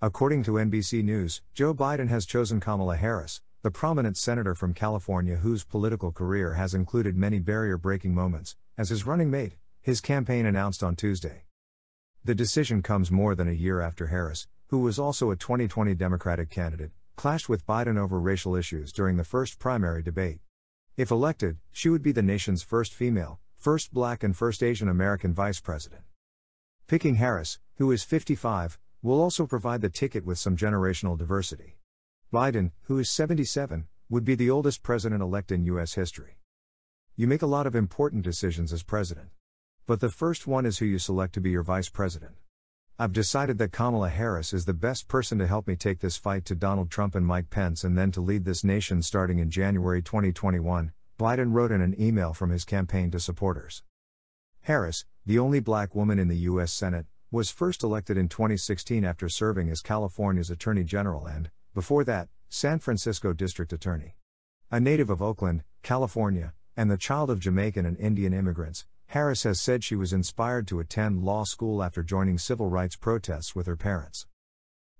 According to NBC News, Joe Biden has chosen Kamala Harris, the prominent senator from California whose political career has included many barrier-breaking moments, as his running mate, his campaign announced on Tuesday. The decision comes more than a year after Harris, who was also a 2020 Democratic candidate, clashed with Biden over racial issues during the first primary debate. If elected, she would be the nation's first female, first Black and first Asian American vice president. Picking Harris, who is 55, will also provide the ticket with some generational diversity. Biden, who is 77, would be the oldest president-elect in U.S. history. You make a lot of important decisions as president. But the first one is who you select to be your vice president. I've decided that Kamala Harris is the best person to help me take this fight to Donald Trump and Mike Pence and then to lead this nation starting in January 2021, Biden wrote in an email from his campaign to supporters. Harris, the only Black woman in the U.S. Senate, was first elected in 2016 after serving as California's Attorney General and, before that, San Francisco District Attorney. A native of Oakland, California, and the child of Jamaican and Indian immigrants, Harris has said she was inspired to attend law school after joining civil rights protests with her parents.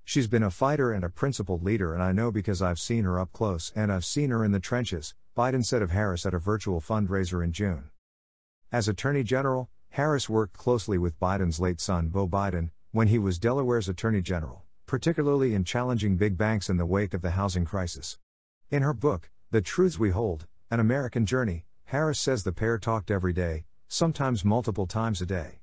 She's been a fighter and a principled leader, and I know because I've seen her up close and I've seen her in the trenches, Biden said of Harris at a virtual fundraiser in June. As Attorney General, Harris worked closely with Biden's late son Beau Biden when he was Delaware's Attorney General, particularly in challenging big banks in the wake of the housing crisis. In her book, The Truths We Hold, An American Journey, Harris says the pair talked every day, sometimes multiple times a day.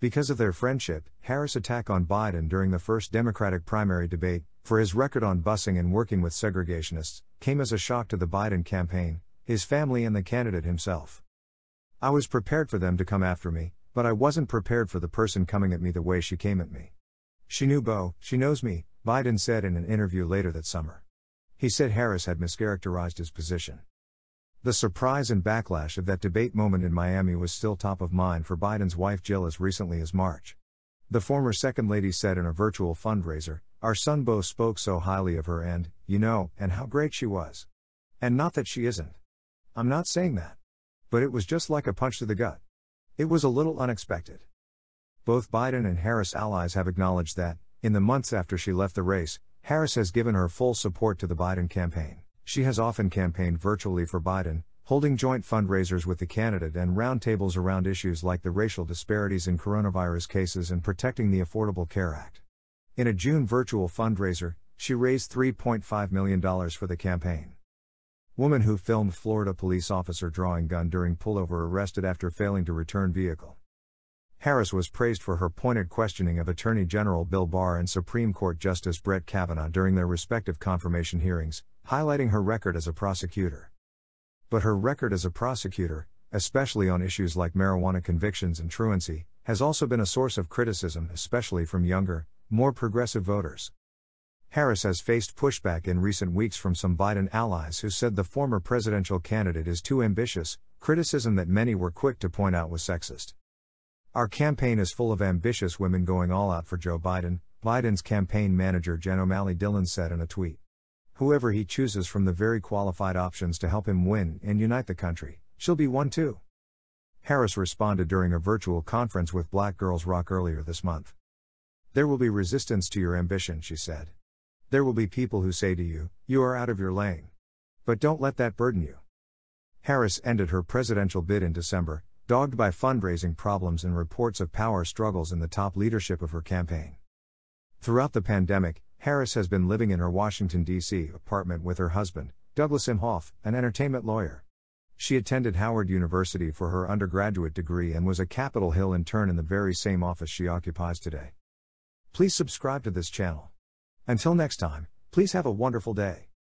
Because of their friendship, Harris' attack on Biden during the first Democratic primary debate, for his record on busing and working with segregationists, came as a shock to the Biden campaign, his family and the candidate himself. I was prepared for them to come after me, but I wasn't prepared for the person coming at me the way she came at me. She knew Beau, she knows me, Biden said in an interview later that summer. He said Harris had mischaracterized his position. The surprise and backlash of that debate moment in Miami was still top of mind for Biden's wife Jill as recently as March. The former Second Lady said in a virtual fundraiser, "Our son Beau spoke so highly of her and how great she was. And not that she isn't. I'm not saying that. But it was just like a punch to the gut. It was a little unexpected." Both Biden and Harris allies have acknowledged that, in the months after she left the race, Harris has given her full support to the Biden campaign. She has often campaigned virtually for Biden, holding joint fundraisers with the candidate and roundtables around issues like the racial disparities in coronavirus cases and protecting the Affordable Care Act. In a June virtual fundraiser, she raised $3.5 million for the campaign. Woman who filmed Florida police officer drawing gun during pullover arrested after failing to return vehicle. Harris was praised for her pointed questioning of Attorney General Bill Barr and Supreme Court Justice Brett Kavanaugh during their respective confirmation hearings, highlighting her record as a prosecutor. But her record as a prosecutor, especially on issues like marijuana convictions and truancy, has also been a source of criticism, especially from younger, more progressive voters. Harris has faced pushback in recent weeks from some Biden allies who said the former presidential candidate is too ambitious, criticism that many were quick to point out was sexist. "Our campaign is full of ambitious women going all out for Joe Biden," Biden's campaign manager Jen O'Malley Dillon said in a tweet. "Whoever he chooses from the very qualified options to help him win and unite the country, she'll be one too." Harris responded during a virtual conference with Black Girls Rock earlier this month. "There will be resistance to your ambition," she said. "There will be people who say to you, 'You are out of your lane.' But don't let that burden you." Harris ended her presidential bid in December, dogged by fundraising problems and reports of power struggles in the top leadership of her campaign. Throughout the pandemic, Harris has been living in her Washington, D.C. apartment with her husband, Douglas Imhoff, an entertainment lawyer. She attended Howard University for her undergraduate degree and was a Capitol Hill intern in the very same office she occupies today. Please subscribe to this channel. Until next time, please have a wonderful day.